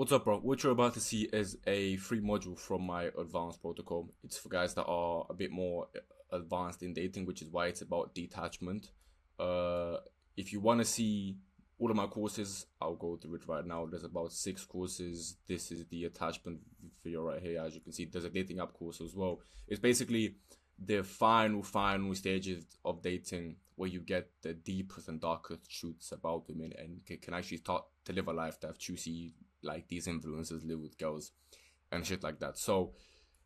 What's up, bro? What you're about to see is a free module from my advanced protocol. It's for guys that are a bit more advanced in dating, which is why it's about detachment. If you want to see all of my courses, I'll go through it right now. There's about 6 courses. This is the attachment video right here. As you can see, there's a dating app course as well. It's basically the final stages of dating where you get the deepest and darkest truths about women and can actually start to live a life that juicy like these influencers live with girls and shit like that. So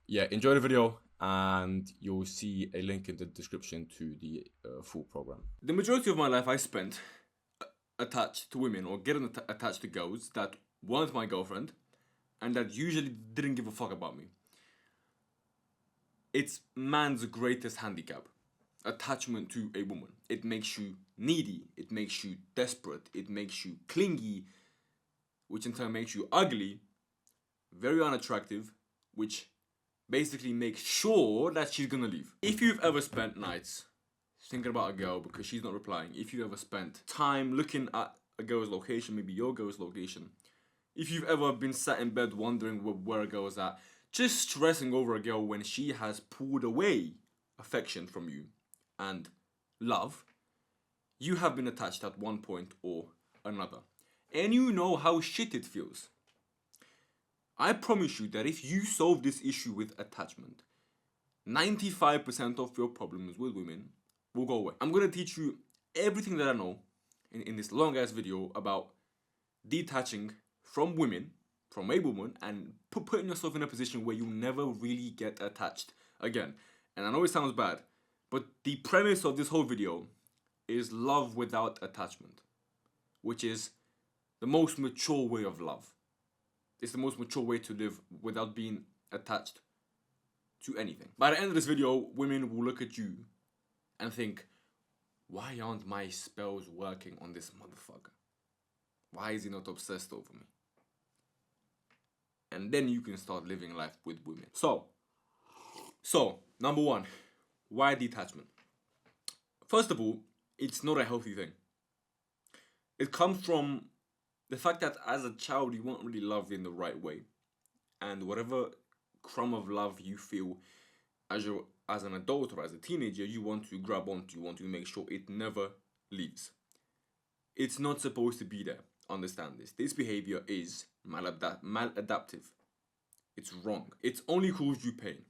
yeah, enjoy the video and you'll see a link in the description to the full program. The majority of my life I spent attached to women or getting attached to girls that weren't my girlfriend and that usually didn't give a fuck about me. It's man's greatest handicap, attachment to a woman. It makes you needy, it makes you desperate, it makes you clingy, which in turn makes you ugly, very unattractive, which basically makes sure that she's gonna leave. If you've ever spent nights thinking about a girl because she's not replying, if you've ever spent time looking at a girl's location, maybe your girl's location, if you've ever been sat in bed wondering where a girl's at, just stressing over a girl when she has pulled away affection from you and love, you have been attached at one point or another. And you know how shit it feels. I promise you that if you solve this issue with attachment, 95% of your problems with women will go away. I'm going to teach you everything that I know in this long ass video about detaching from women, from a woman, and putting yourself in a position where you'll never really get attached again. And I know it sounds bad, but the premise of this whole video is love without attachment, which is the most mature way of love. It's the most mature way to live without being attached to anything. By the end of this video, women will look at you and think, why aren't my spells working on this motherfucker? Why is he not obsessed over me? And then you can start living life with women. So number one, why detachment? First of all, it's not a healthy thing. It comes from the fact that as a child, you weren't really loved in the right way. And whatever crumb of love you feel as an adult or as a teenager, you want to grab onto, you want to make sure it never leaves. It's not supposed to be there. Understand this. This behavior is maladaptive. It's wrong. It's only caused you pain.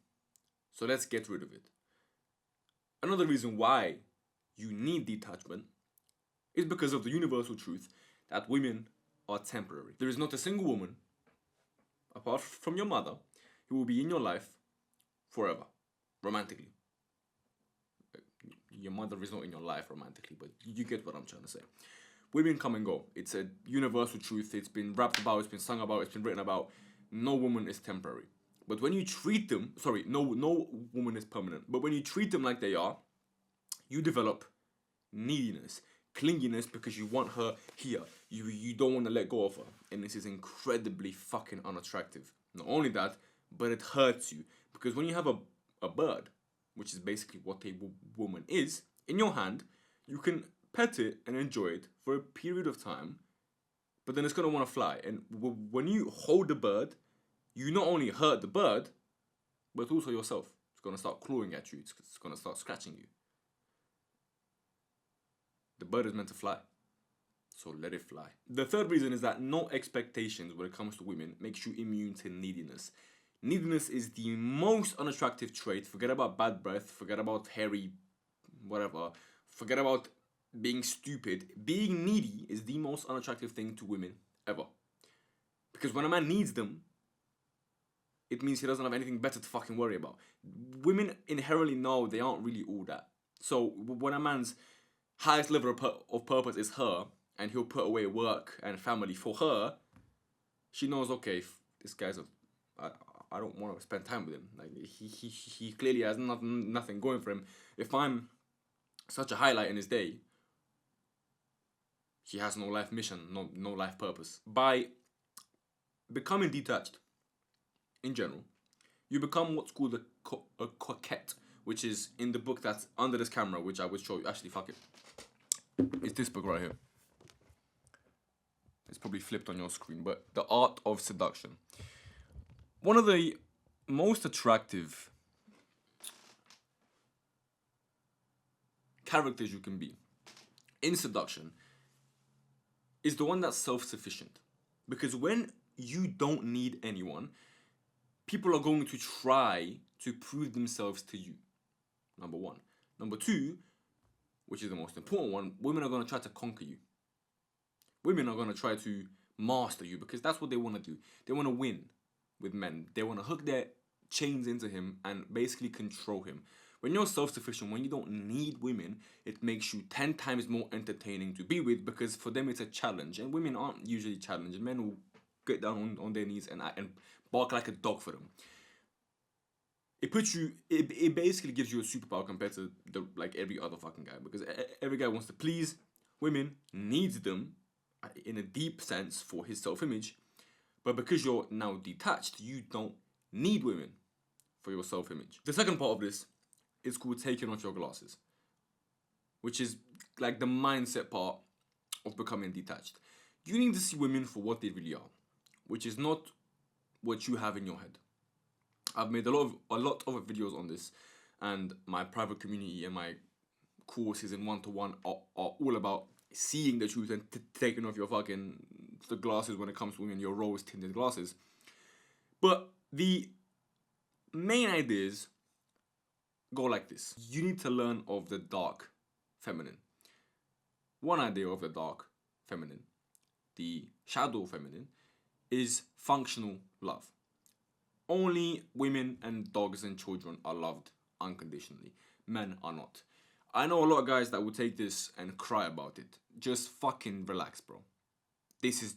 So let's get rid of it. Another reason why you need detachment is because of the universal truth that women are temporary. There is not a single woman, apart from your mother, who will be in your life forever, romantically. Your mother is not in your life romantically, but you get what I'm trying to say. Women come and go. It's a universal truth. It's been rapped about, it's been sung about, it's been written about. No woman is temporary. But when you treat them, no woman is permanent. But when you treat them like they are, you develop neediness, clinginess, because you want her here. You don't want to let go of her. And this is incredibly fucking unattractive. Not only that, but it hurts you. Because when you have a bird, which is basically what a woman is, in your hand, you can pet it and enjoy it for a period of time, but then it's going to want to fly. And when you hold the bird, you not only hurt the bird, but also yourself. It's going to start clawing at you. It's going to start scratching you. The bird is meant to fly, so let it fly. The third reason is that no expectations when it comes to women makes you immune to neediness. Neediness is the most unattractive trait. Forget about bad breath, forget about hairy, whatever, forget about being stupid. Being needy is the most unattractive thing to women ever. Because when a man needs them, it means he doesn't have anything better to fucking worry about. Women inherently know they aren't really all that. So when a man's highest level of purpose is her, and he'll put away work and family for her, she knows, okay, this guy's I don't want to spend time with him. Like he clearly has nothing going for him. If I'm such a highlight in his day, he has no life mission, no life purpose. By becoming detached, in general, you become what's called a coquette, which is in the book that's under this camera, which I would show you. Actually, fuck it. It's this book right here. It's probably flipped on your screen, but The Art of Seduction. One of the most attractive characters you can be in seduction is the one that's self-sufficient. Because when you don't need anyone, people are going to try to prove themselves to you. Number one. Number two, which is the most important one, women are going to try to conquer you. Women are going to try to master you because that's what they want to do. They want to win with men. They want to hook their chains into him and basically control him. When you're self-sufficient, when you don't need women, it makes you 10 times more entertaining to be with because for them it's a challenge. And women aren't usually challenged. Men will get down on their knees and bark like a dog for them. It basically gives you a superpower compared to like every other fucking guy because every guy wants to please women, needs them in a deep sense for his self-image, but because you're now detached, you don't need women for your self-image. The second part of this is called taking off your glasses, which is like the mindset part of becoming detached. You need to see women for what they really are, which is not what you have in your head. I've made a lot of videos on this, and my private community and my courses in one-to-one are all about seeing the truth and taking off your fucking the glasses when it comes to women, your rose-tinted glasses. But the main ideas go like this. You need to learn of the dark feminine. One idea of the dark feminine, the shadow feminine, is functional love. Only women and dogs and children are loved unconditionally. Men are not. I know a lot of guys that will take this and cry about it. Just fucking relax, bro. This is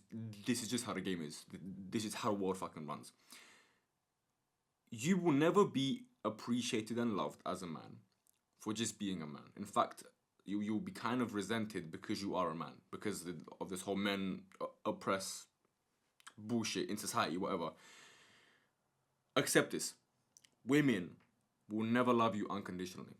just how the game is. This is how the world fucking runs. You will never be appreciated and loved as a man for just being a man. In fact, you'll be kind of resented because you are a man. Because of this whole men oppress bullshit in society, whatever. Accept this. Women will never love you unconditionally.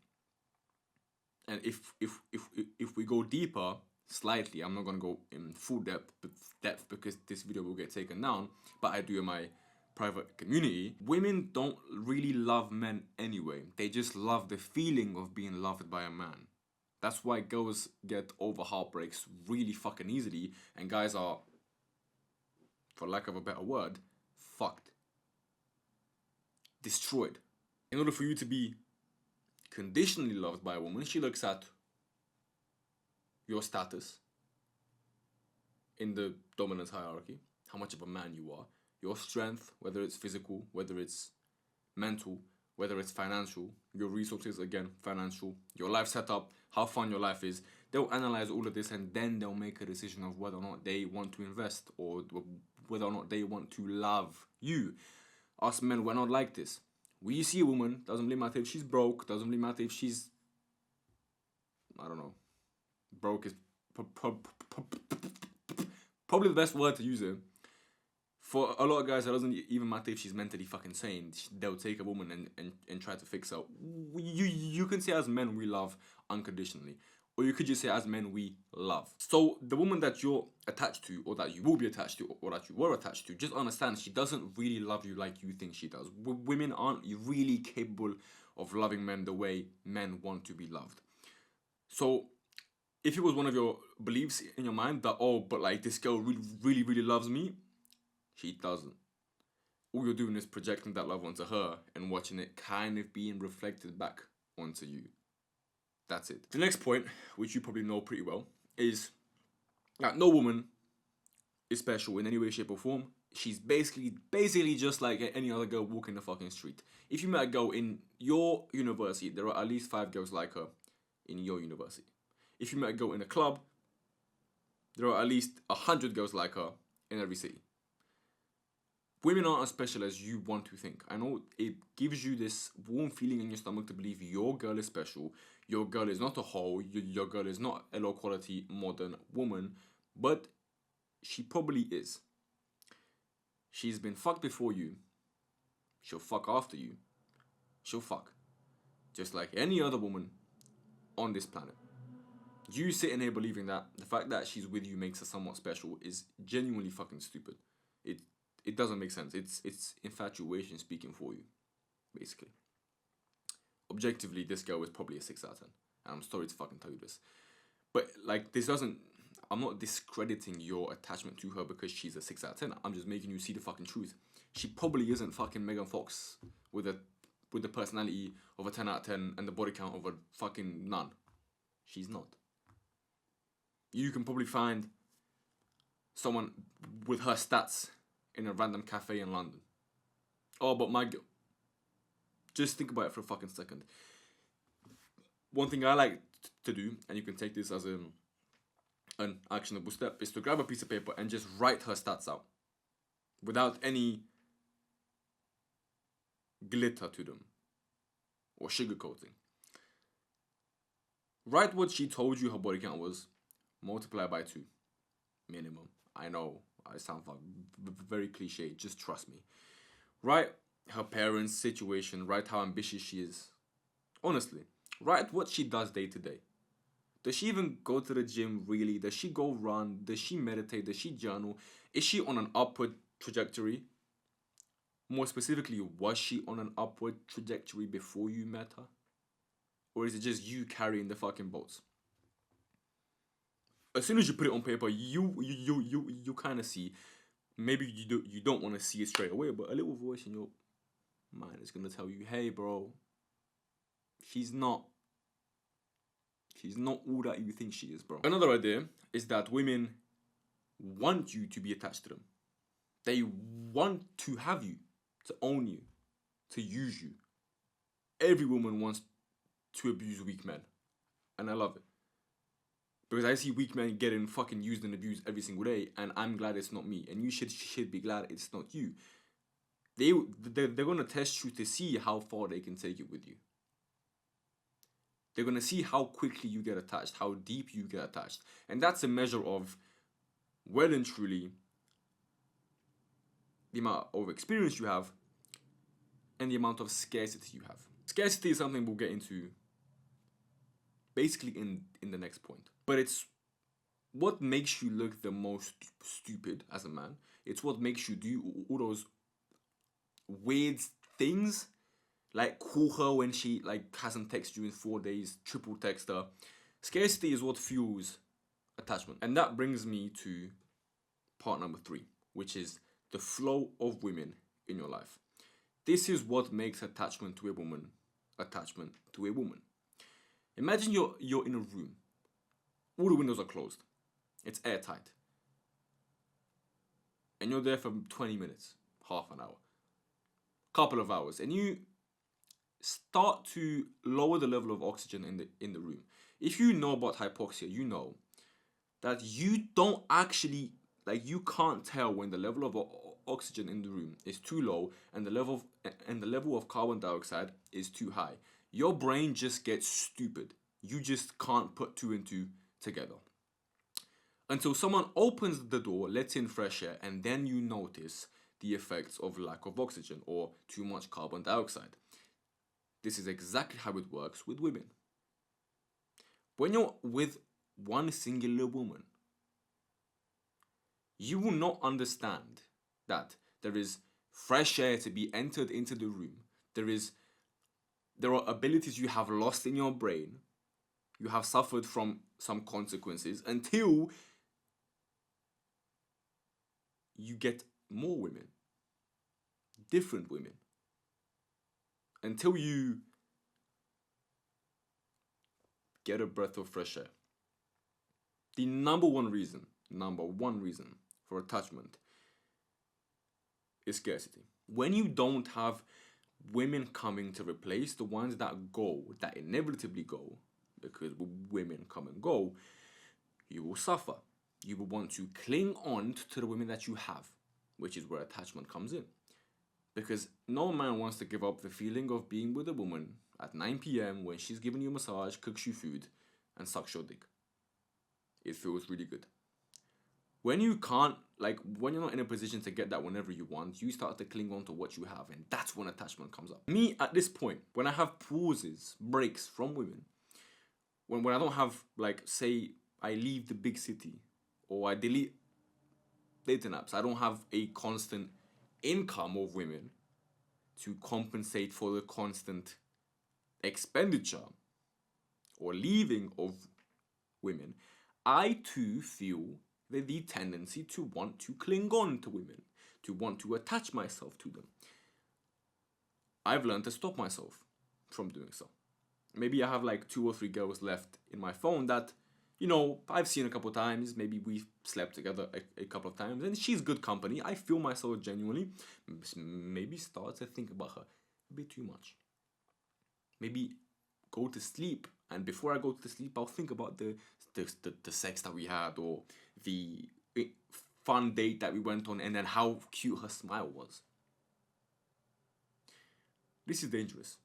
And if we go deeper slightly, I'm not gonna go in full depth because this video will get taken down, but I do in my private community. Women don't really love men anyway. They just love the feeling of being loved by a man. That's why girls get over heartbreaks really fucking easily, and guys are, for lack of a better word, fucked. Destroyed. In order for you to be conditionally loved by a woman, she looks at your status in the dominance hierarchy, how much of a man you are, your strength, whether it's physical, whether it's mental, whether it's financial, your resources, again, financial, your life setup, how fun your life is. They'll analyze all of this and then they'll make a decision of whether or not they want to invest or whether or not they want to love you. Us men, we're not like this. We see a woman, doesn't really matter if she's broke, doesn't really matter if she's, I don't know, broke is probably the best word to use it. For a lot of guys, it doesn't even matter if she's mentally fucking sane. They'll take a woman and try to fix her. You can say as men we love unconditionally. Or you could just say as men we love. So the woman that you're attached to, or that you will be attached to, or that you were attached to, just understand she doesn't really love you like you think she does. Women aren't really capable of loving men the way men want to be loved. So if it was one of your beliefs in your mind that, oh, but like this girl really loves me, she doesn't. All you're doing is projecting that love onto her and watching it kind of being reflected back onto you. That's it. The next point, which you probably know pretty well, is that no woman is special in any way, shape, or form. She's basically just like any other girl walking the fucking street. If you met a girl in your university, there are at least 5 girls like her in your university. If you met a girl in a club, there are at least 100 girls like her in every city. Women aren't as special as you want to think. I know it gives you this warm feeling in your stomach to believe your girl is special. Your girl is not a hoe. Your girl is not a low-quality modern woman. But she probably is. She's been fucked before you. She'll fuck after you. She'll fuck. Just like any other woman on this planet. You sitting here believing that the fact that she's with you makes her somewhat special is genuinely fucking stupid. It it doesn't make sense. It's infatuation speaking for you, basically. Objectively, this girl is probably a 6 out of 10. And I'm sorry to fucking tell you this. But like this doesn't I'm not discrediting your attachment to her because she's a 6 out of 10. I'm just making you see the fucking truth. She probably isn't fucking Megan Fox with the personality of a 10 out of 10 and the body count of a fucking none. She's not. You can probably find someone with her stats in a random cafe in London. Oh, but my girl. Just think about it for a fucking second. One thing I like to do, and you can take this as an actionable step, is to grab a piece of paper and just write her stats out without any glitter to them or sugarcoating. Write what she told you her body count was, multiply by 2 minimum. I know I sound very cliche, just trust me. Write her parents' situation, write how ambitious she is. Honestly, write what she does day to day. Does she even go to the gym really? Does she go run? Does she meditate? Does she journal? Is she on an upward trajectory? More specifically, was she on an upward trajectory before you met her? Or is it just you carrying the fucking boats? As soon as you put it on paper, you kind of see. Maybe you don't want to see it straight away, but a little voice in your mind is gonna tell you, hey, bro, she's not all that you think she is, bro. Another idea is that women want you to be attached to them. They want to have you, to own you, to use you. Every woman wants to abuse weak men, and I love it. Because I see weak men getting fucking used and abused every single day, and I'm glad it's not me. And you should be glad it's not you. They're gonna test you to see how far they can take it with you. They're gonna see how quickly you get attached, how deep you get attached. And that's a measure of, well and truly, the amount of experience you have and the amount of scarcity you have. Scarcity is something we'll get into basically in the next point. But it's what makes you look the most stupid as a man. It's what makes you do all those weird things, like call her when she like hasn't texted you in 4 days, triple text her. Scarcity is what fuels attachment. And that brings me to part number 3, which is the flow of women in your life. This is what makes attachment to a woman. Imagine you're in a room. All the windows are closed. It's airtight. And you're there for 20 minutes, half an hour, couple of hours, and you start to lower the level of oxygen in the room. If you know about hypoxia, you know that you don't actually, like, you can't tell when the level of oxygen in the room is too low and the level of carbon dioxide is too high. Your brain just gets stupid. You just can't put 2 and 2 together. Until someone opens the door, lets in fresh air, and then you notice the effects of lack of oxygen or too much carbon dioxide. This is exactly how it works with women. When you're with one singular woman, you will not understand that there is fresh air to be entered into the room. There are abilities you have lost in your brain. You have suffered from some consequences until you get more women, different women, until you get a breath of fresh air. The number one reason for attachment is scarcity. When you don't have women coming to replace the ones that inevitably go, because women come and go, you will suffer. You will want to cling on to the women that you have, which is where attachment comes in. Because no man wants to give up the feeling of being with a woman at 9 p.m. when she's giving you a massage, cooks you food, and sucks your dick. It feels really good. When you can't, when you're not in a position to get that whenever you want, you start to cling on to what you have, and that's when attachment comes up. Me, at this point, when I have pauses, breaks from women, when I don't have, like, say I leave the big city or I delete dating apps, I don't have a constant income of women to compensate for the constant expenditure or leaving of women, I too feel the tendency to want to cling on to women, to want to attach myself to them. I've learned to stop myself from doing so. Maybe I have like 2 or 3 girls left in my phone that, I've seen a couple of times. Maybe we've slept together a couple of times, and she's good company. I feel myself genuinely maybe start to think about her a bit too much. Maybe go to sleep, and before I go to sleep, I'll think about the sex that we had, or the fun date that we went on, and then how cute her smile was. This is dangerous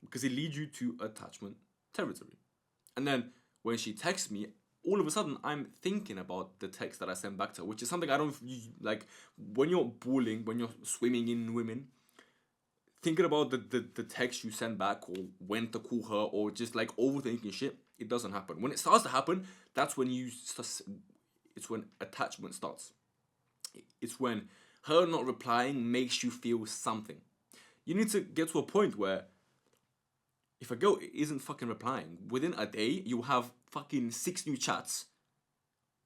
because it leads you to attachment territory. And then when she texts me, all of a sudden I'm thinking about the text that I sent back to her, which is something I don't like. When you're bullying, when you're swimming in women, thinking about the text you send back, or when to call her, or just like overthinking shit, it doesn't happen. When it starts to happen, that's when it's when attachment starts. It's when her not replying makes you feel something. You need to get to a point where if a girl isn't fucking replying, within a day, you'll have fucking 6 new chats.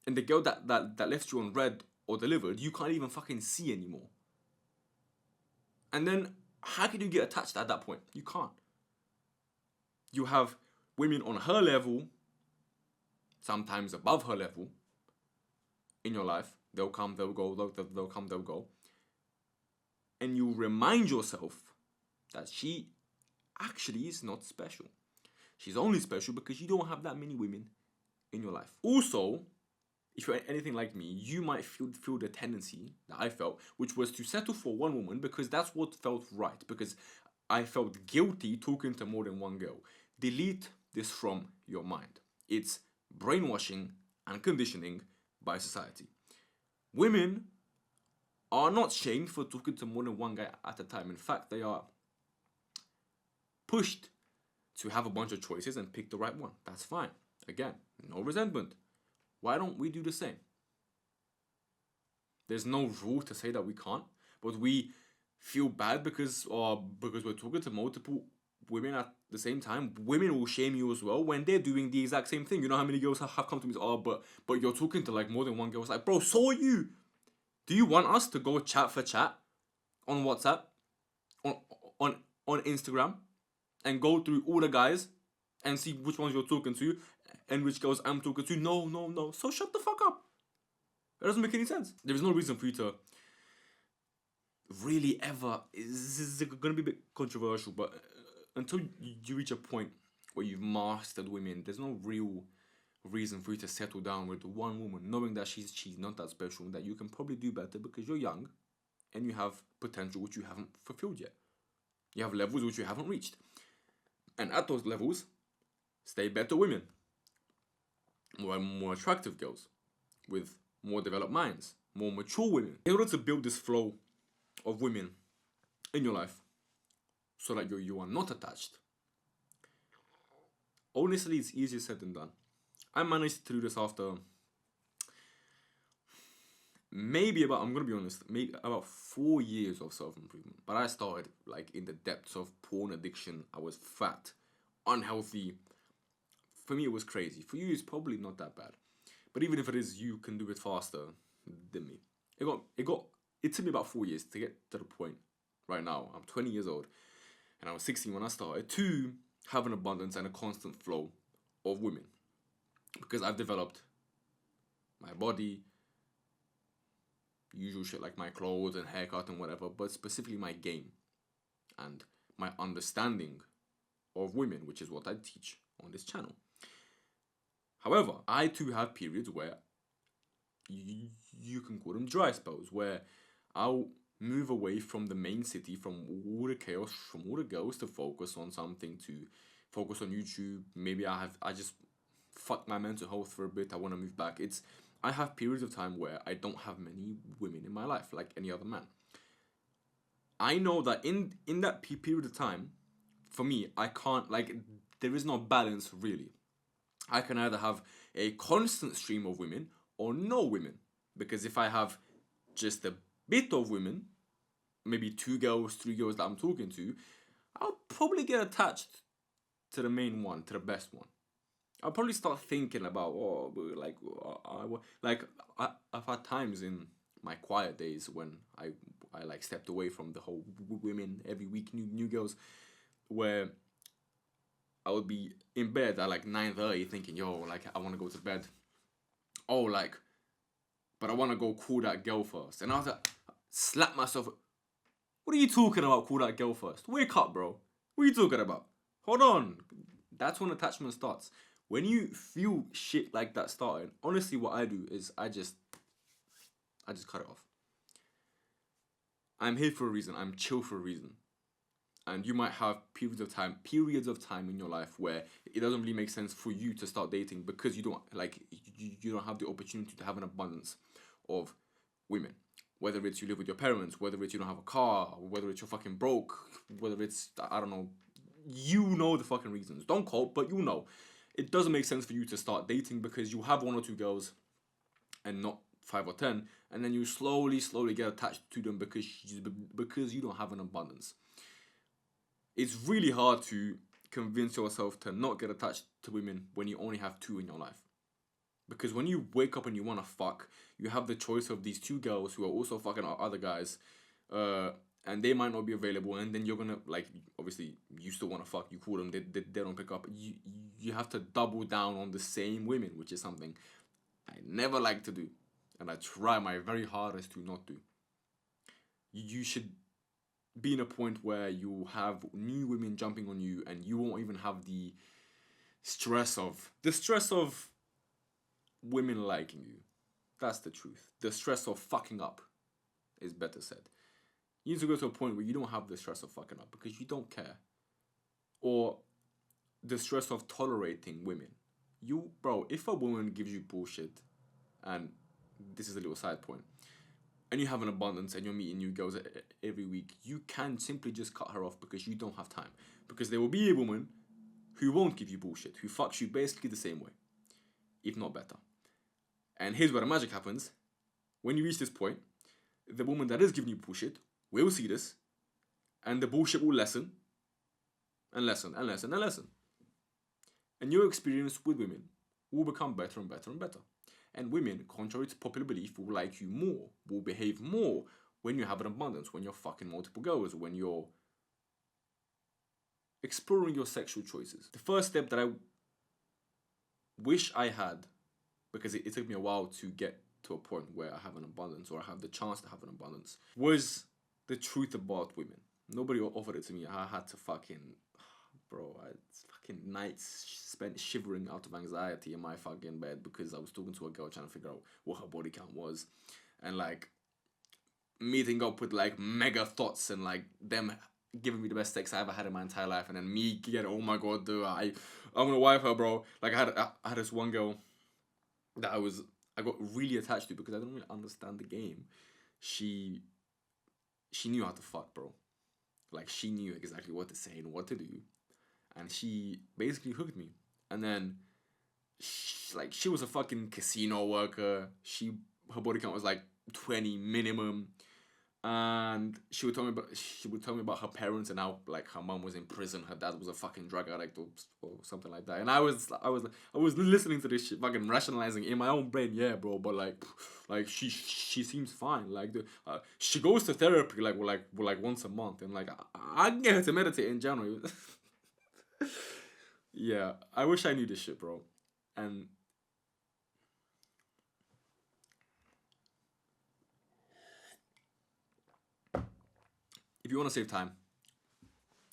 And the girl that left you on read or delivered, you can't even fucking see anymore. And then, how can you get attached at that point? You can't. You have women on her level, sometimes above her level, in your life. They'll come, they'll go, they'll come, they'll go. And you remind yourself that she actually is not special. She's only special because you don't have that many women in your life. Also, if you're anything like me, you might feel the tendency that I felt, which was to settle for one woman because that's what felt right, because I felt guilty talking to more than one girl. Delete this from your mind. It's brainwashing and conditioning by society. Women are not shamed for talking to more than one guy at a time. In fact, they are pushed to have a bunch of choices and pick the right one. That's fine. Again, no resentment. Why don't we do the same? There's no rule to say that we can't, but we feel bad because we're talking to multiple women at the same time. Women will shame you as well when they're doing the exact same thing. You know how many girls have come to me and say, but you're talking to like more than one girl. It's like, bro, so are you. Do you want us to go chat for chat on WhatsApp, on Instagram, and go through all the guys and see which ones you're talking to and which girls I'm talking to? No. So shut the fuck up. That doesn't make any sense. There is no reason for you to really ever. This is going to be a bit controversial, but until you reach a point where you've mastered women, there's no real reason for you to settle down with one woman, knowing that she's not that special, and that you can probably do better because you're young and you have potential which you haven't fulfilled yet. You have levels which you haven't reached. And at those levels, stay better women, more attractive girls with more developed minds, more mature women. In order to build this flow of women in your life so that you are not attached, honestly, it's easier said than done. I managed to do this after maybe I'm going to be honest, maybe about 4 years of self-improvement. But I started like in the depths of porn addiction. I was fat, unhealthy. For me, it was crazy. For you, it's probably not that bad. But even if it is, you can do it faster than me. It took me about 4 years to get to the point right now. I'm 20 years old and I was 16 when I started to have an abundance and a constant flow of women. Because I've developed my body, usual shit like my clothes and haircut and whatever, but specifically my game and my understanding of women, which is what I teach on this channel. However, I too have periods where you can call them dry spells, where I'll move away from the main city, from all the chaos, from all the girls, to focus on something, to focus on YouTube. Maybe I just fuck my mental health for a bit. I want to move back. I have periods of time where I don't have many women in my life, like any other man. I know that in that period of time, for me, I can't, like, there is no balance really. I can either have a constant stream of women or no women. Because if I have just a bit of women, maybe 2 girls, 3 girls that I'm talking to, I'll probably get attached to the main one, to the best one. I'll probably start thinking about, I've had times in my quiet days when I like stepped away from the whole women every week, new girls, where I would be in bed at like 9:30 thinking, yo, like I want to go to bed. Oh, like, but I want to go call that girl first. And I was like, slap myself. What are you talking about? Call that girl first. Wake up, bro. What are you talking about? Hold on. That's when attachment starts. When you feel shit like that starting, honestly, what I do is I just cut it off. I'm here for a reason. I'm chill for a reason. And you might have periods of time in your life where it doesn't really make sense for you to start dating because you don't have the opportunity to have an abundance of women. Whether it's you live with your parents, whether it's you don't have a car, whether it's you're fucking broke, whether it's, I don't know, you know the fucking reasons. Don't quote, but you know. It doesn't make sense for you to start dating because you have 1 or 2 girls and not 5 or 10, and then you slowly get attached to them because you don't have an abundance. It's really hard to convince yourself to not get attached to women when you only have 2 in your life. Because when you wake up and you want to fuck, you have the choice of these 2 girls who are also fucking other guys, and they might not be available, and then you're gonna, like, obviously, you still want to fuck, you call them, they don't pick up. You have to double down on the same women, which is something I never like to do, and I try my very hardest to not do. You should be in a point where you have new women jumping on you, and you won't even have the stress of women liking you. That's the truth. The stress of fucking up is better said. You need to go to a point where you don't have the stress of fucking up because you don't care. Or the stress of tolerating women. Bro, if a woman gives you bullshit, and this is a little side point, and you have an abundance and you're meeting new girls every week, you can simply just cut her off because you don't have time. Because there will be a woman who won't give you bullshit, who fucks you basically the same way, if not better. And here's where the magic happens. When you reach this point, the woman that is giving you bullshit will see this, and the bullshit will lessen, and lessen, and lessen, and lessen. And your experience with women will become better and better and better. And women, contrary to popular belief, will like you more, will behave more when you have an abundance, when you're fucking multiple girls, when you're exploring your sexual choices. The first step that I wish I had, because it took me a while to get to a point where I have an abundance, or I have the chance to have an abundance, was the truth about women. Nobody offered it to me. I had to fucking, bro, fucking nights spent shivering out of anxiety in my fucking bed because I was talking to a girl trying to figure out what her body count was, and like meeting up with like mega thoughts and like them giving me the best sex I ever had in my entire life, and then me getting, oh my god, dude, I'm gonna wife her, bro. Like I had this one girl that I got really attached to because I didn't really understand the game. She knew how to fuck, bro. Like, she knew exactly what to say and what to do, and she basically hooked me. And then she was a fucking casino worker. Her body count was like 20 minimum, and she would tell me about her parents and how like her mom was in prison, her dad was a fucking drug addict or something like that. And I was listening to this shit, fucking rationalizing in my own brain, yeah, bro, but like she seems fine. Like she goes to therapy like once a month, and like I can get her to meditate in January. Yeah, I wish I knew this shit, bro. And if you want to save time,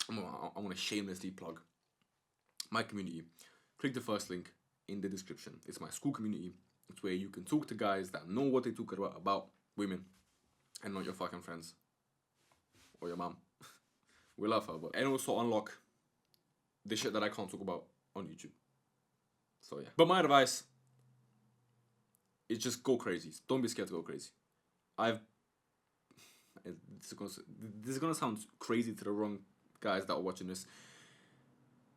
I'm gonna shamelessly plug my community. Click the first link in the description. It's my school community. It's where you can talk to guys that know what they talk about women, and not your fucking friends or your mom. We love her, but and also unlock the shit that I can't talk about on YouTube. So yeah. But my advice is just go crazy. Don't be scared to go crazy. This is gonna sound crazy to the wrong guys that are watching this.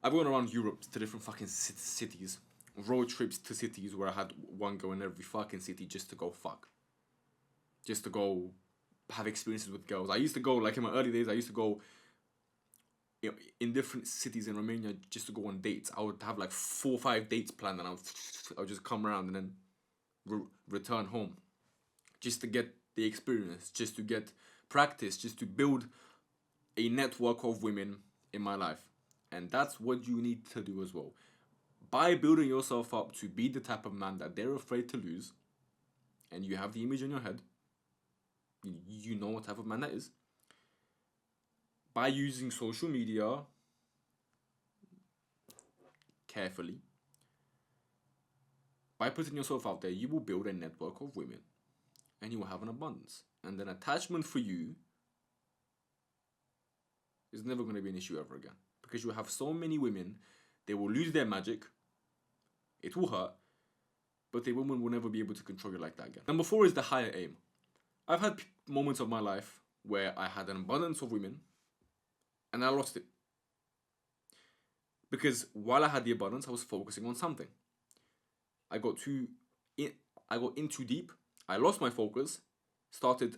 I've gone around Europe to different fucking cities road trips to cities where I had one girl in every fucking city just to go fuck. Just to go have experiences with girls. I used to go, like in my early days, I used to go in different cities in Romania just to go on dates. I would have like 4 or 5 dates planned, and I would just come around and then return home. Just to get the experience, just to get practice, just to build a network of women in my life. And that's what you need to do as well. By building yourself up to be the type of man that they're afraid to lose, and you have the image in your head, you know what type of man that is. By using social media carefully, by putting yourself out there, you will build a network of women and you will have an abundance. And then attachment for you is never going to be an issue ever again. Because you have so many women, they will lose their magic, it will hurt, but the woman will never be able to control you like that again. Number 4 is the higher aim. I've had moments of my life where I had an abundance of women and I lost it. Because while I had the abundance, I was focusing on something. I got in too deep, I lost my focus, started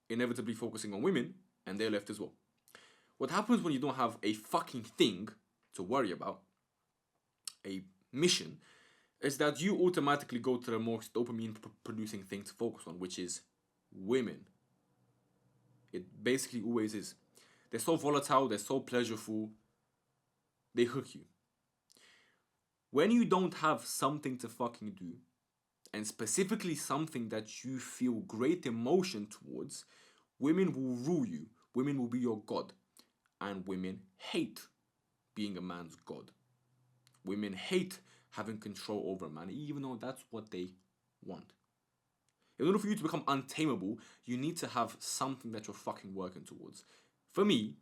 inevitably focusing on women, and they left as well. What happens when you don't have a fucking thing to worry about, a mission, is that you automatically go to the most dopamine producing thing to focus on, which is women. It basically always is. They're so volatile, they're so pleasureful, they hook you. When you don't have something to fucking do, and specifically something that you feel great emotion towards, women will rule you. Women will be your god. And women hate being a man's god. Women hate having control over a man, even though that's what they want. In order for you to become untamable, you need to have something that you're fucking working towards. For me,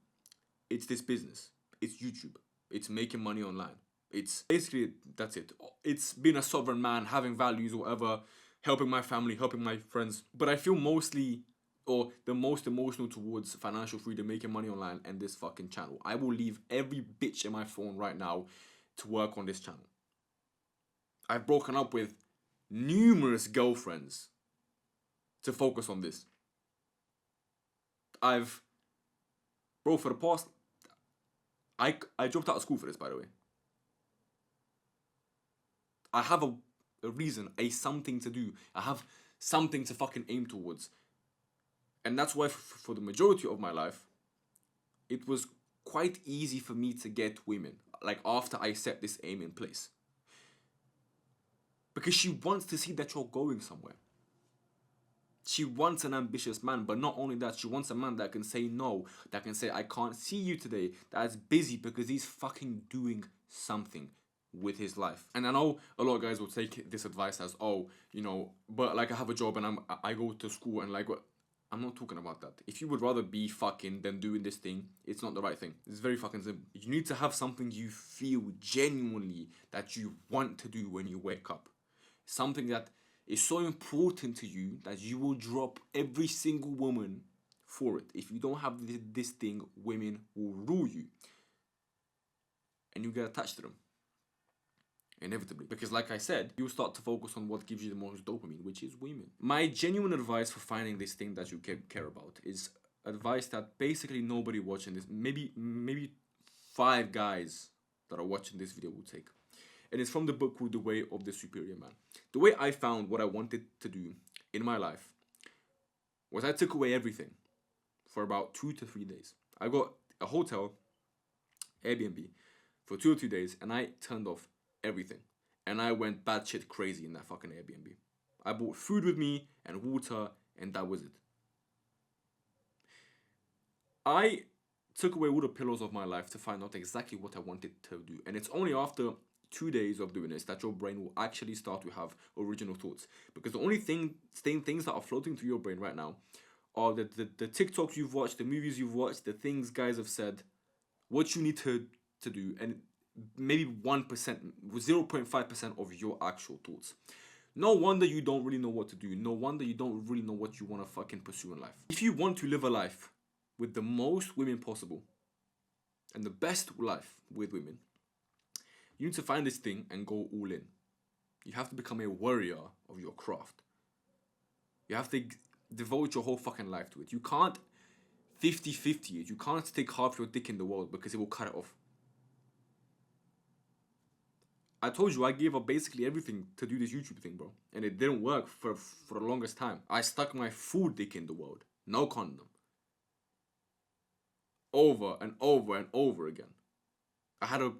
it's this business. It's YouTube. It's making money online. It's basically, that's it. It's being a sovereign man, having values or whatever, helping my family, helping my friends. But I feel mostly, or the most emotional towards financial freedom, making money online, and this fucking channel. I will leave every bitch in my phone right now to work on this channel. I've broken up with numerous girlfriends to focus on this. Bro, for the past, I dropped out of school for this, by the way. I have a reason, something to do. I have something to fucking aim towards. And that's why for the majority of my life, it was quite easy for me to get women, like after I set this aim in place. Because she wants to see that you're going somewhere. She wants an ambitious man, but not only that, she wants a man that can say no, that can say, I can't see you today, that's busy because he's fucking doing something with his life. And I know a lot of guys will take this advice as, oh, you know, but like I have a job and I go to school and like what. I'm not talking about that. If you would rather be fucking than doing this thing, it's not the right thing. It's very fucking simple. You need to have something you feel genuinely that you want to do when you wake up. Something that is so important to you that you will drop every single woman for it. If you don't have this thing, women will rule you. And you get attached to them. Inevitably. Because like I said, you start to focus on what gives you the most dopamine, which is women. My genuine advice for finding this thing that you care about is advice that basically nobody watching this, maybe 5 guys that are watching this video will take. And it's from the book called The Way of the Superior Man. The way I found what I wanted to do in my life was I took away everything for about 2 to 3 days. I got a hotel, Airbnb, for 2 or 3 days, and I turned off everything. And I went batshit crazy in that fucking Airbnb. I bought food with me and water, and that was it. I took away all the pillars of my life to find out exactly what I wanted to do. And it's only after 2 days of doing this that your brain will actually start to have original thoughts. Because the only things that are floating through your brain right now are the TikToks you've watched, the movies you've watched, the things guys have said, what you need to do, and maybe 1%, 0.5% of your actual thoughts. No wonder you don't really know what to do. No wonder you don't really know what you want to fucking pursue in life. If you want to live a life with the most women possible and the best life with women, you need to find this thing and go all in. You have to become a warrior of your craft. You have to devote your whole fucking life to it. You can't 50-50 it. You can't take half your dick in the world because it will cut it off. I told you I gave up basically everything to do this YouTube thing, bro. And it didn't work for the longest time. I stuck my full dick in the world. No condom. Over and over and over again. I had a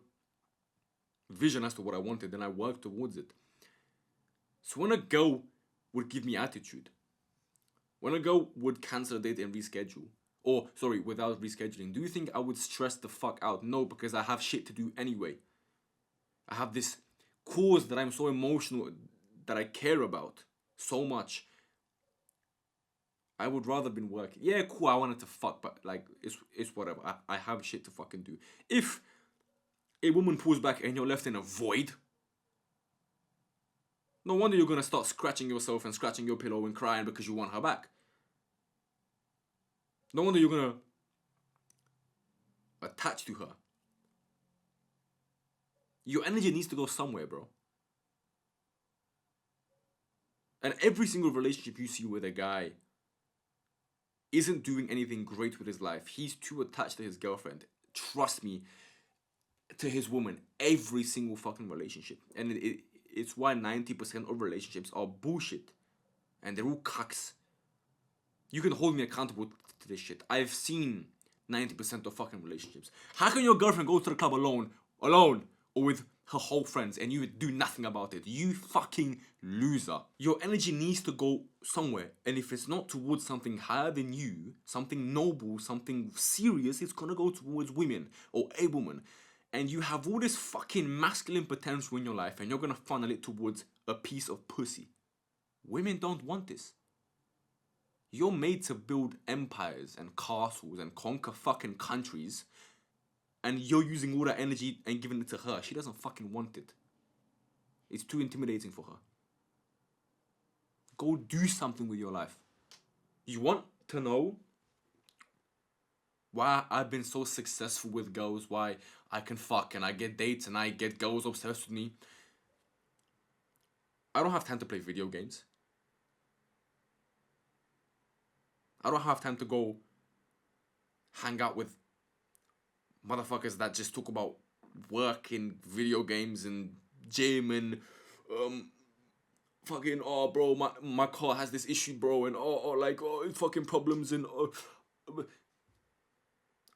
vision as to what I wanted and I worked towards it. So when a girl would give me attitude, when a girl would cancel a date and reschedule, or sorry, without rescheduling, do you think I would stress the fuck out? No, because I have shit to do anyway. I have this cause that I'm so emotional, that I care about so much. I would rather been working. Yeah, cool, I wanted to fuck, but like, it's whatever. I have shit to fucking do. If a woman pulls back and you're left in a void, no wonder you're gonna start scratching yourself and scratching your pillow and crying because you want her back. No wonder you're gonna attach to her. Your energy needs to go somewhere, bro. And every single relationship you see with a guy isn't doing anything great with his life. He's too attached to his girlfriend. Trust me, to his woman. Every single fucking relationship. And it's why 90% of relationships are bullshit. And they're all cucks. You can hold me accountable to this shit. I've seen 90% of fucking relationships. How can your girlfriend go to the club alone, or with her whole friends, and you do nothing about it? You fucking loser. Your energy needs to go somewhere, and if it's not towards something higher than you, something noble, something serious, it's gonna go towards women or a woman. And you have all this fucking masculine potential in your life, and you're gonna funnel it towards a piece of pussy. Women don't want this. You're made to build empires and castles and conquer fucking countries, and you're using all that energy and giving it to her. She doesn't fucking want it. It's too intimidating for her. Go do something with your life. You want to know why I've been so successful with girls, why I can fuck and I get dates and I get girls obsessed with me? I don't have time to play video games. I don't have time to go hang out with motherfuckers that just talk about work and video games and gym and fucking, oh bro, my car has this issue, bro, and fucking problems, and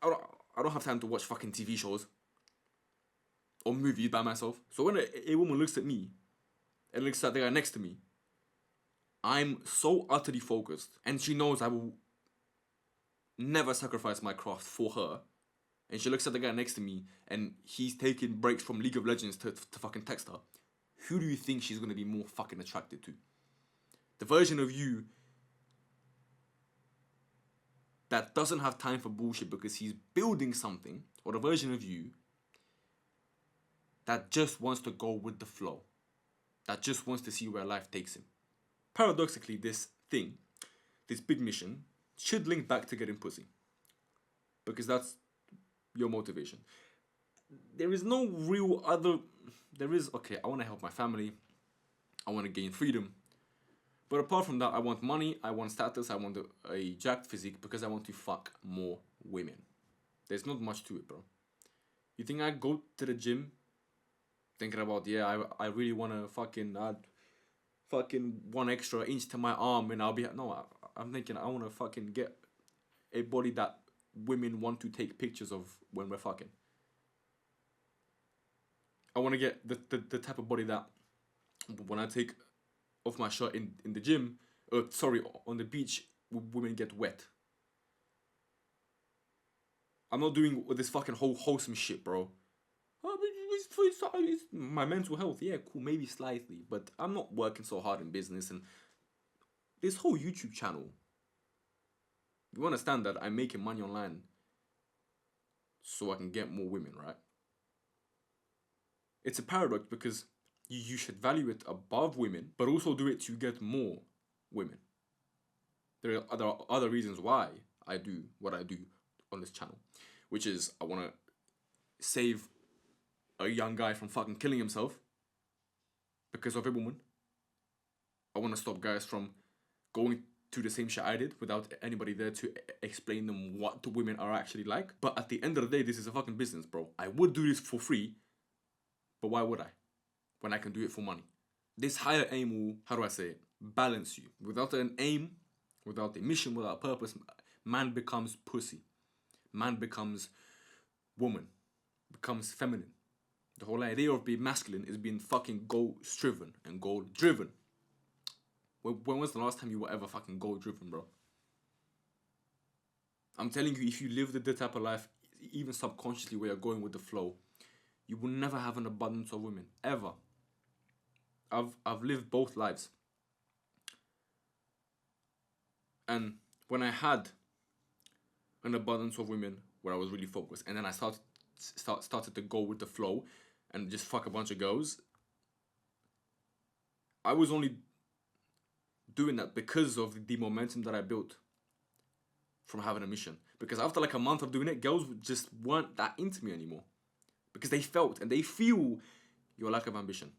I don't have time to watch fucking TV shows or movies by myself. So when a woman looks at me and looks at the guy next to me, I'm so utterly focused, and she knows I will never sacrifice my craft for her. And she looks at the guy next to me, and he's taking breaks from League of Legends to fucking text her. Who do you think she's gonna be more fucking attracted to? The version of you that doesn't have time for bullshit because he's building something, or the version of you that just wants to go with the flow, that just wants to see where life takes him? Paradoxically, this big mission, should link back to getting pussy. Because that's your motivation. There is no real other... okay, I want to help my family. I want to gain freedom. But apart from that, I want money, I want status, I want a jacked physique because I want to fuck more women. There's not much to it, bro. You think I go to the gym thinking about, yeah, I really want to fucking add fucking 1 extra inch to my arm and I'll be... No, I'm thinking I want to fucking get a body that women want to take pictures of when we're fucking. I want to get the type of body that when I take off my shirt in the gym, on the beach, women get wet. I'm not doing this fucking whole wholesome shit, bro. It's my mental health, yeah, cool, maybe slightly, but I'm not working so hard in business and this whole YouTube channel. You understand that I'm making money online so I can get more women, right? It's a paradox because you should value it above women, but also do it to get more women. There are other reasons why I do what I do on this channel, which is I want to save a young guy from fucking killing himself. because of a woman. I want to stop guys from going to the same shit I did without anybody there to explain them what the women are actually like. But at the end of the day, this is a fucking business, bro. I would do this for free, but why would I? When I can do it for money. This higher aim will, how do I say it, balance you. Without an aim, without a mission, without a purpose, man becomes pussy. Man becomes woman, becomes feminine. The whole idea of being masculine is being fucking goal-striven and goal-driven. When was the last time you were ever fucking goal-driven, bro? I'm telling you, if you live the type of life, even subconsciously where you're going with the flow, you will never have an abundance of women, ever. I've lived both lives. And when I had an abundance of women where I was really focused, and then I started to go with the flow and just fuck a bunch of girls, I was only doing that because of the momentum that I built from having a mission. Because after like a month of doing it, girls just weren't that into me anymore. Because they felt and they feel your lack of ambition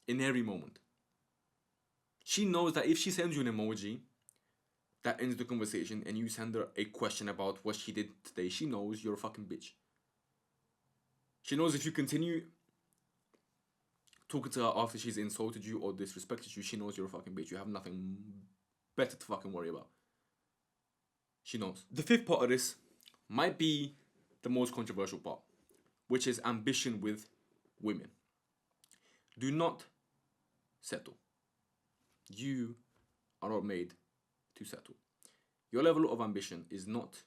in every moment. She knows that if she sends you an emoji that ends the conversation and you send her a question about what she did today, she knows you're a fucking bitch. She knows if you continue talking to her after she's insulted you or disrespected you, she knows you're a fucking bitch. You have nothing better to fucking worry about. She knows. The fifth part of this might be the most controversial part, which is ambition with women. Do not settle. You are not made to settle. Your level of ambition is not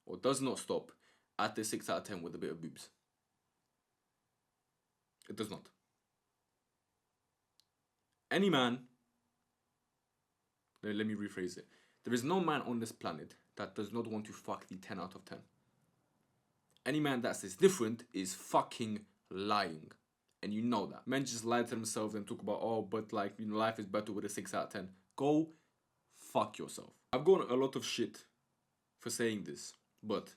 or does not stop at the 6 out of 10 with a bit of boobs. It does not. Any man, let me rephrase it. There is no man on this planet that does not want to fuck the 10 out of 10. Any man that says different is fucking lying. And you know that. Men just lie to themselves and talk about, oh, but like, you know, life is better with a 6 out of 10. Go fuck yourself. I've gotten a lot of shit for saying this, but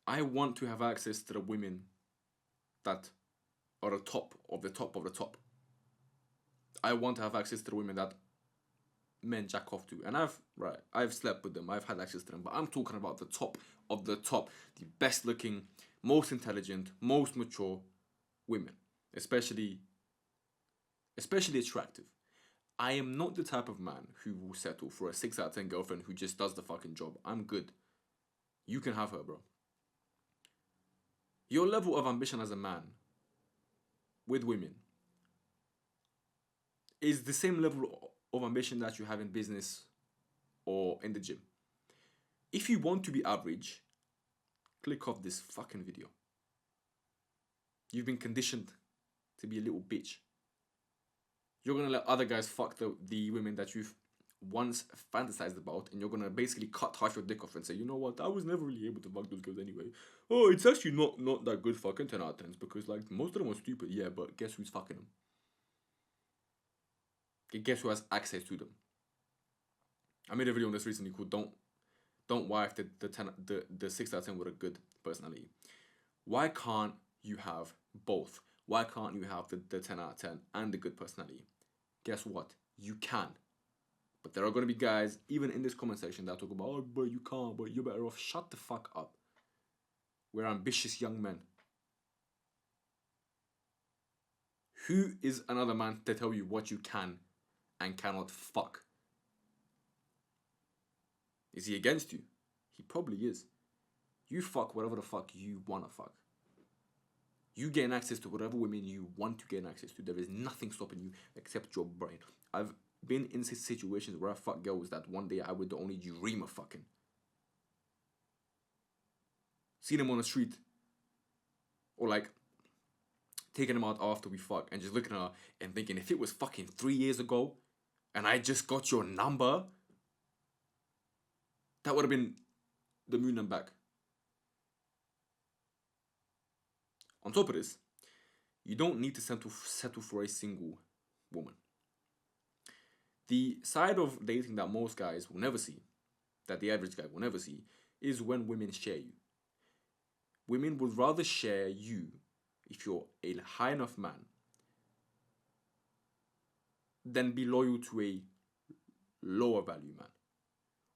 I want to have access to the women that are the top of the top of the top. I want to have access to the women that men jack off to. And I've slept with them, I've had access to them, but I'm talking about the top of the top, the best looking, most intelligent, most mature women, especially attractive. I am not the type of man who will settle for a 6 out of 10 girlfriend who just does the fucking job. I'm good. You can have her, bro. Your level of ambition as a man with women is the same level of ambition that you have in business or in the gym. If you want to be average, click off this fucking video. You've been conditioned to be a little bitch. You're gonna let other guys fuck the women that you've once fantasized about, and you're gonna basically cut half your dick off and say, you know what, I was never really able to fuck those girls anyway. Oh, it's actually not that good fucking 10 out of 10s because like most of them are stupid. Yeah, but guess who's fucking them? Guess who has access to them? I made a video on this recently called Don't Wife the 6 out of 10 with a good personality. Why can't you have both? Why can't you have the 10 out of 10 and the good personality? Guess what? You can. But there are going to be guys, even in this comment section, that talk about, oh, but you can't, but you're better off. Shut the fuck up. We're ambitious young men. Who is another man to tell you what you can and cannot fuck? Is he against you? He probably is. You fuck whatever the fuck you want to fuck. You gain access to whatever women you want to gain access to. There is nothing stopping you except your brain. I've been in situations where I fuck girls that one day I would only dream of fucking. Seen them on the street. Or like, taking them out after we fuck and just looking at her and thinking, if it was fucking 3 years ago and I just got your number, that would have been the moon and back. On top of this, you don't need to settle for a single woman. The side of dating that most guys will never see, that the average guy will never see, is when women share you. Women would rather share you if you're a high enough man than be loyal to a lower value man.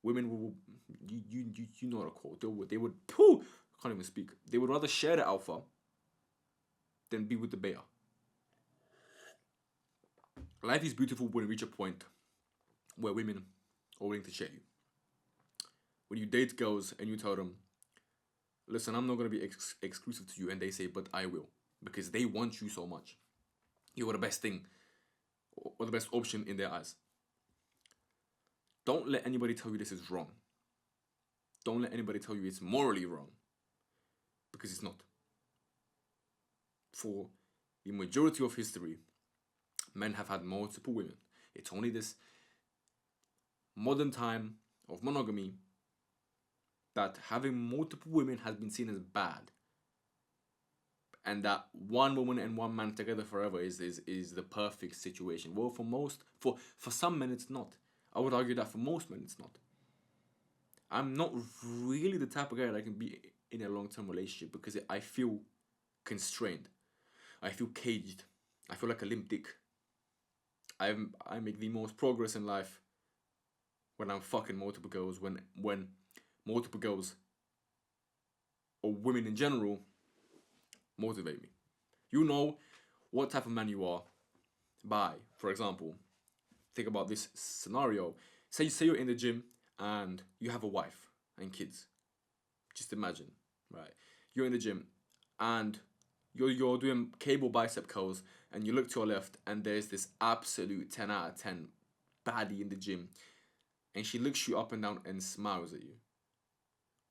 Women will, you know the quote. They would, pooh, I can't even speak. They would rather share the alpha than be with the beta. Life is beautiful when you reach a point where women are willing to share you. When you date girls and you tell them, listen, I'm not going to be exclusive to you, and they say, but I will, because they want you so much. You are the best thing, or the best option in their eyes. Don't let anybody tell you this is wrong. Don't let anybody tell you it's morally wrong, because it's not. For the majority of history, men have had multiple women. It's only this modern time of monogamy that having multiple women has been seen as bad, and that one woman and one man together forever is the perfect situation. Well, for some men it's not. I would argue that for most men it's not. I'm not really the type of guy that can be in a long-term relationship because I feel constrained. I feel caged. I feel like a limp dick. I make the most progress in life when I'm fucking multiple girls, when multiple girls or women in general motivate me. You know what type of man you are by, for example, think about this scenario. Say you're in the gym and you have a wife and kids. Just imagine, right? You're in the gym and you're doing cable bicep curls, and you look to your left and there's this absolute 10 out of 10 baddie in the gym, and she looks you up and down and smiles at you.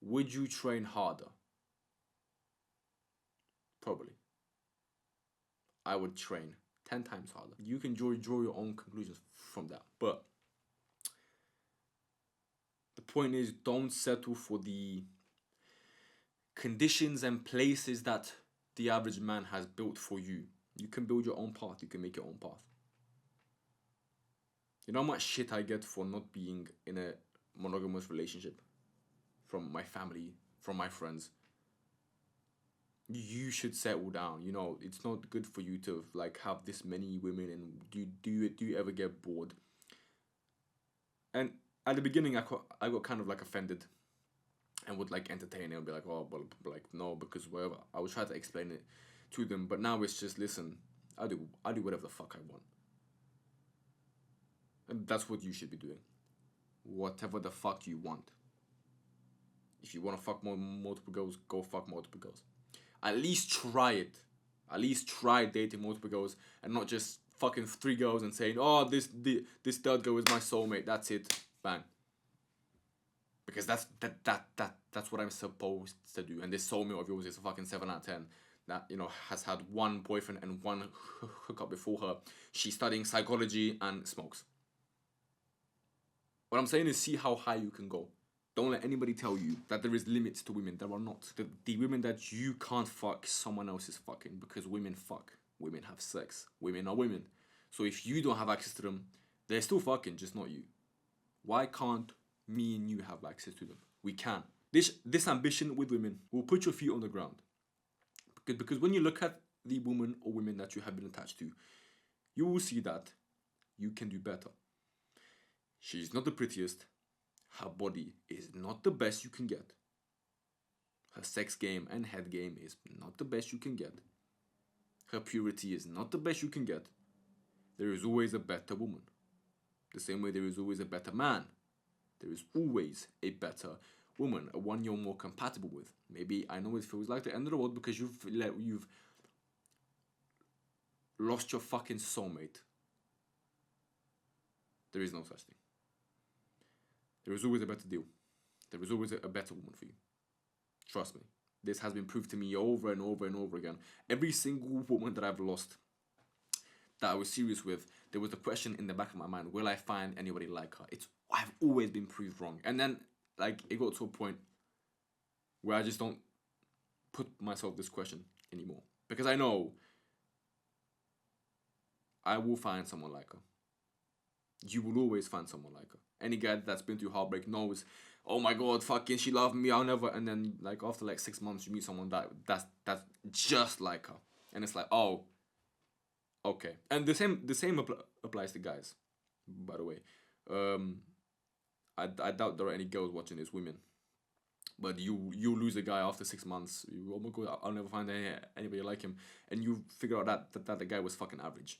Would you train harder? Probably. I would train 10 times harder. You can draw your own conclusions from that. But the point is, don't settle for the conditions and places that the average man has built for you. You can build your own path. You can make your own path. You know how much shit I get for not being in a monogamous relationship? From my family, from my friends. You should settle down. You know, it's not good for you to like have this many women, and do you ever get bored? And at the beginning, I got kind of like offended, and would like entertain it and be like, oh, well, like no, because whatever. I would try to explain it to them, but now it's just, listen, I do whatever the fuck I want, and that's what you should be doing. Whatever the fuck you want. If you want to fuck multiple girls, go fuck multiple girls. At least try it. At least try dating multiple girls and not just fucking 3 girls and saying, oh, this third girl is my soulmate. That's it. Bang. Because that's what I'm supposed to do. And this soulmate of yours is a fucking 7 out of 10 that, you know, has had one boyfriend and one hookup before her. She's studying psychology and smokes. What I'm saying is, see how high you can go. Don't let anybody tell you that there is limits to women. There are not. The women that you can't fuck, someone else is fucking, because women fuck. Women have sex. Women are women. So if you don't have access to them, they're still fucking, just not you. Why can't me and you have access to them? We can. This ambition with women will put your feet on the ground. Because when you look at the woman or women that you have been attached to, you will see that you can do better. She's not the prettiest. Her body is not the best you can get. Her sex game and head game is not the best you can get. Her purity is not the best you can get. There is always a better woman. The same way there is always a better man. There is always a better woman, a one you're more compatible with. Maybe, I know it feels like the end of the world because you've lost your fucking soulmate. There is no such thing. There is always a better deal. There is always a better woman for you. Trust me. This has been proved to me over and over and over again. Every single woman that I've lost, that I was serious with, there was the question in the back of my mind, will I find anybody like her? I've always been proved wrong. And then, like, it got to a point where I just don't put myself this question anymore. Because I know I will find someone like her. You will always find someone like her. Any guy that's been through heartbreak knows, oh my god, fucking she loved me, I'll never. And then like after like 6 months, you meet someone that's just like her, and it's like, oh, Okay, and the same applies to guys. By the way, um, I doubt there are any girls watching this, women. But you lose a guy after 6 months. You, oh my god, I'll never find anybody like him, and you figure out that the guy was fucking average.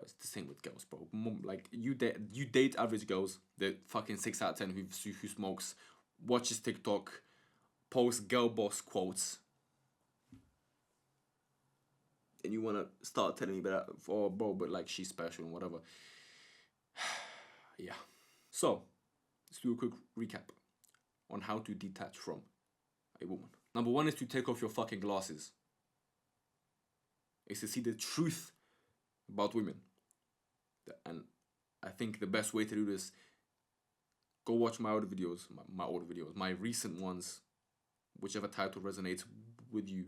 It's the same with girls, bro. Like you date average girls. The fucking 6 out of 10 who smokes, watches TikTok, posts girl boss quotes, and you wanna start telling me that, oh bro, but like she's special and whatever. Yeah. So let's do a quick recap on how to detach from a woman. Number one is to take off your fucking glasses. Is to see the truth about women. And I think the best way to do this, go watch my older videos, my older videos, my recent ones, whichever title resonates with you.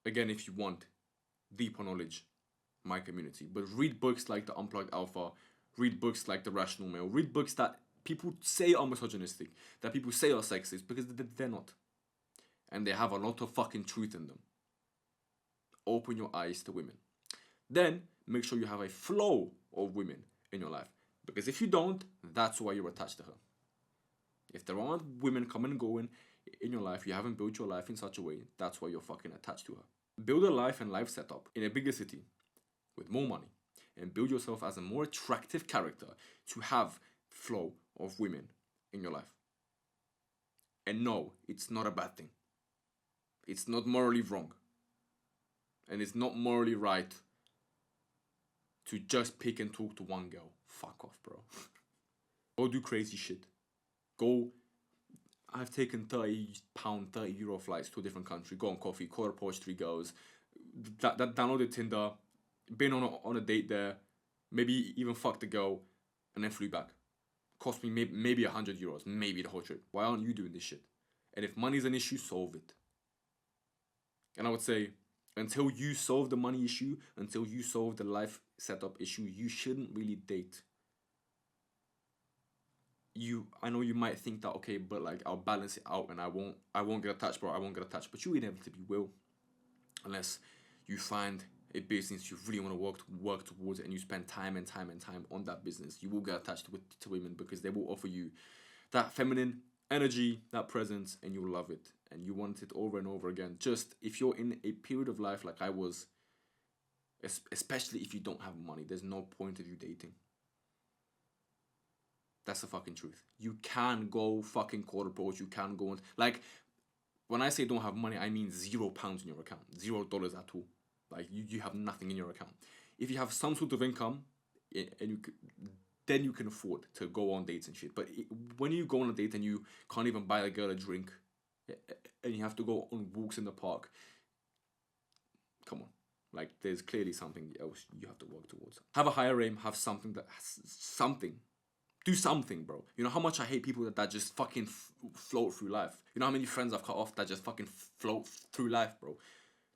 Again, if you want deeper knowledge, my community. But read books like The Unplugged Alpha, read books like The Rational Male, read books that people say are misogynistic, that people say are sexist, because they're not. And they have a lot of fucking truth in them. Open your eyes to women. Then make sure you have a flow of women in your life. Because if you don't, that's why you're attached to her. If there aren't women coming and going in your life, you haven't built your life in such a way, that's why you're fucking attached to her. Build a life and life setup in a bigger city with more money, and build yourself as a more attractive character to have flow of women in your life. And no, it's not a bad thing. It's not morally wrong. And it's not morally right to just pick and talk to one girl. Fuck off, bro. Go do crazy shit. Go. I've taken £30, €30 flights to a different country. Go on coffee, call a Porsche 3 girls. That downloaded Tinder. Been on a date there. Maybe even fucked the girl. And then flew back. Cost me maybe €100. Maybe the whole trip. Why aren't you doing this shit? And if money's an issue, solve it. And I would say, until you solve the money issue, until you solve the life setup issue, you shouldn't really date. I know you might think that, okay, but like I'll balance it out and I won't get attached, bro. I won't get attached, but you inevitably will, unless you find a business you really want to work towards, and you spend time and time and time on that business. You will get attached to women because they will offer you that feminine energy, that presence, and you'll love it, and you want it over and over again. Just if you're in a period of life like I was, especially if you don't have money, there's no point of you dating. That's the fucking truth. You can go fucking quarter poach. You can go on, like, when I say don't have money, I mean £0 in your account, $0 at all. Like you have nothing in your account. If you have some sort of income, and then you can afford to go on dates and shit. But when you go on a date and you can't even buy a girl a drink, and you have to go on walks in the park, come on. Like, there's clearly something else you have to work towards. Have a higher aim. Have something that has something. Do something, bro. You know how much I hate people that just fucking float through life. You know how many friends I've cut off that just fucking float through life, bro.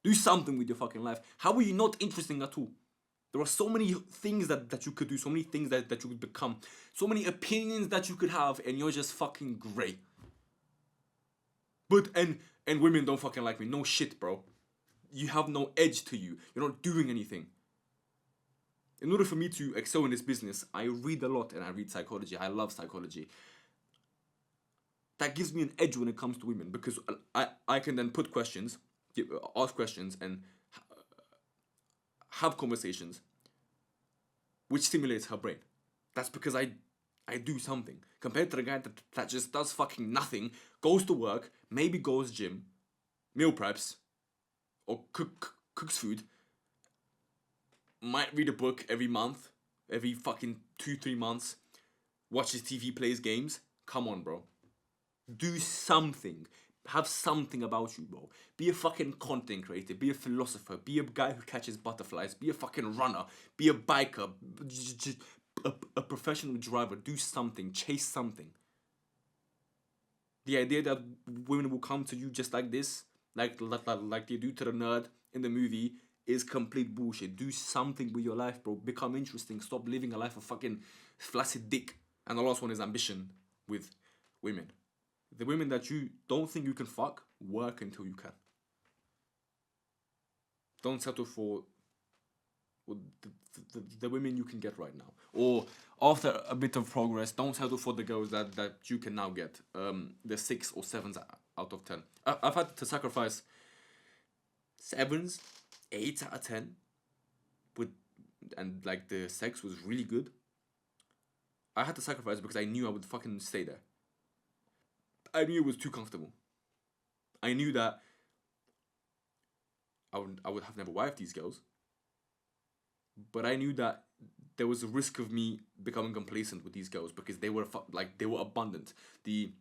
Do something with your fucking life. How are you not interesting at all? There are so many things that you could do, so many things that you could become, so many opinions that you could have, and you're just fucking grey. But, and women don't fucking like me. No shit, bro. You have no edge to you. You're not doing anything. In order for me to excel in this business, I read a lot and I read psychology. I love psychology. That gives me an edge when it comes to women, because I can then put questions, ask questions, and have conversations which stimulates her brain. That's because I do something. Compared to the guy that just does fucking nothing, goes to work, maybe goes gym, meal preps, or cooks food, might read a book every month, every fucking 2-3 months, watches TV, plays games. Come on, bro. Do something. Have something about you, bro. Be a fucking content creator. Be a philosopher. Be a guy who catches butterflies. Be a fucking runner. Be a biker. A professional driver. Do something. Chase something. The idea that women will come to you just like this, like they do to the nerd in the movie, is complete bullshit. Do something with your life, bro. Become interesting. Stop living a life of fucking flaccid dick. And the last one is ambition with women. The women that you don't think you can fuck, work until you can. Don't settle for or the women you can get right now, or after a bit of progress, don't settle for the girls that you can now get. The 6 or 7s out of 10. I've had to sacrifice 7s, 8 out of 10, with and like the sex was really good. I had to sacrifice because I knew I would fucking stay there. I knew it was too comfortable. I knew that I would have never wifed these girls. But I knew that there was a risk of me becoming complacent with these girls because they were they were abundant. The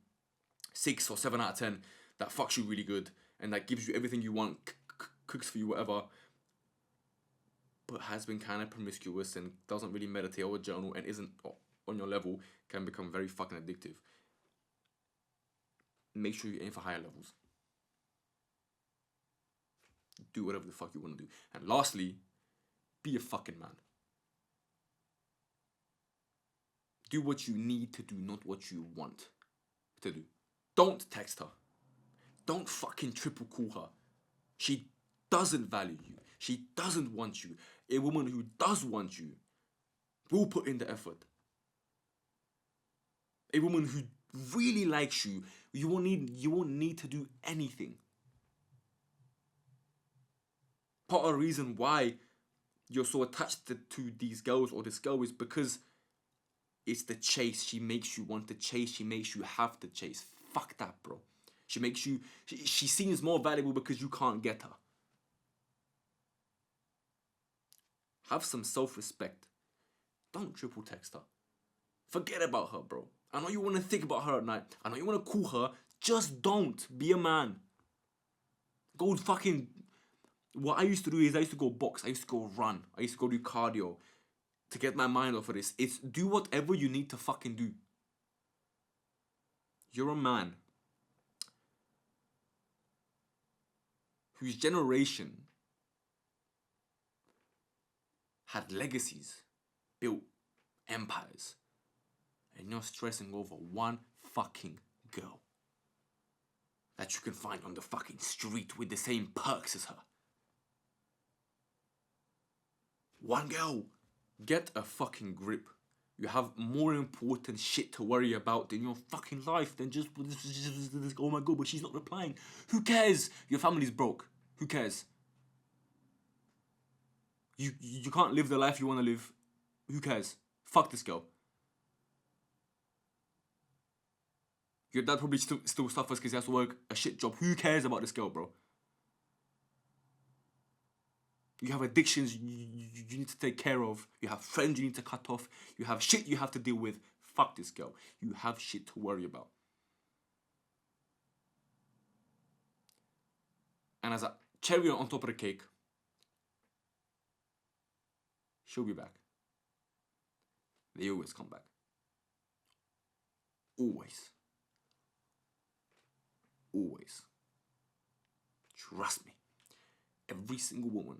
6 or 7 out of 10 that fucks you really good and that gives you everything you want, cooks for you, whatever, but has been kind of promiscuous and doesn't really meditate or journal and isn't on your level, can become very fucking addictive. Make sure you aim for higher levels. Do whatever the fuck you want to do. And lastly, be a fucking man. Do what you need to do, not what you want to do. Don't text her. Don't fucking triple call her. She doesn't value you. She doesn't want you. A woman who does want you will put in the effort. A woman who really likes you, you won't need to do anything. Part of the reason why you're so attached to these girls or this girl is because it's the chase. She makes you want to chase. She makes you have to chase. Fuck that, bro. She makes you... She seems more valuable because you can't get her. Have some self-respect. Don't triple text her. Forget about her, bro. I know you want to think about her at night. I know you want to call her. Just don't. Be a man. Go fucking... What I used to do is I used to go box. I used to go run. I used to go do cardio to get my mind off of this. It's do whatever you need to fucking do. You're a man whose generation had legacies, built empires, and you're stressing over one fucking girl that you can find on the fucking street with the same perks as her. One girl. Get a fucking grip. You have more important shit to worry about in your fucking life than just oh my god, but she's not replying. Who cares? Your family's broke. Who cares? You can't live the life you want to live. Who cares? Fuck this girl. Your dad probably still suffers because he has to work a shit job. Who cares about this girl, bro? You have addictions you need to take care of. You have friends you need to cut off. You have shit you have to deal with. Fuck this girl. You have shit to worry about. And as a cherry on top of the cake, she'll be back. They always come back. Always. Always. Trust me. Every single woman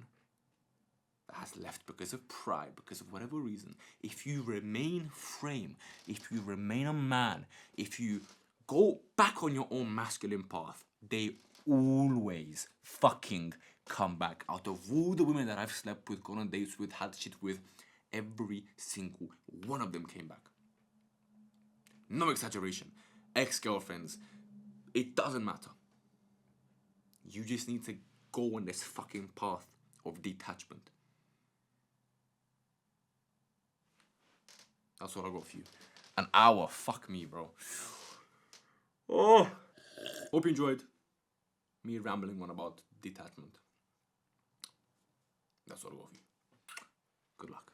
has left because of pride, because of whatever reason, if you remain frame, if you remain a man, if you go back on your own masculine path, they always fucking come back. Out of all the women that I've slept with, gone on dates with, had shit with, every single one of them came back. No exaggeration. Ex-girlfriends, it doesn't matter. You just need to go on this fucking path of detachment. That's what I got for you. An hour. Fuck me, bro. Oh. Hope you enjoyed me rambling on about detachment. That's what I got for you. Good luck.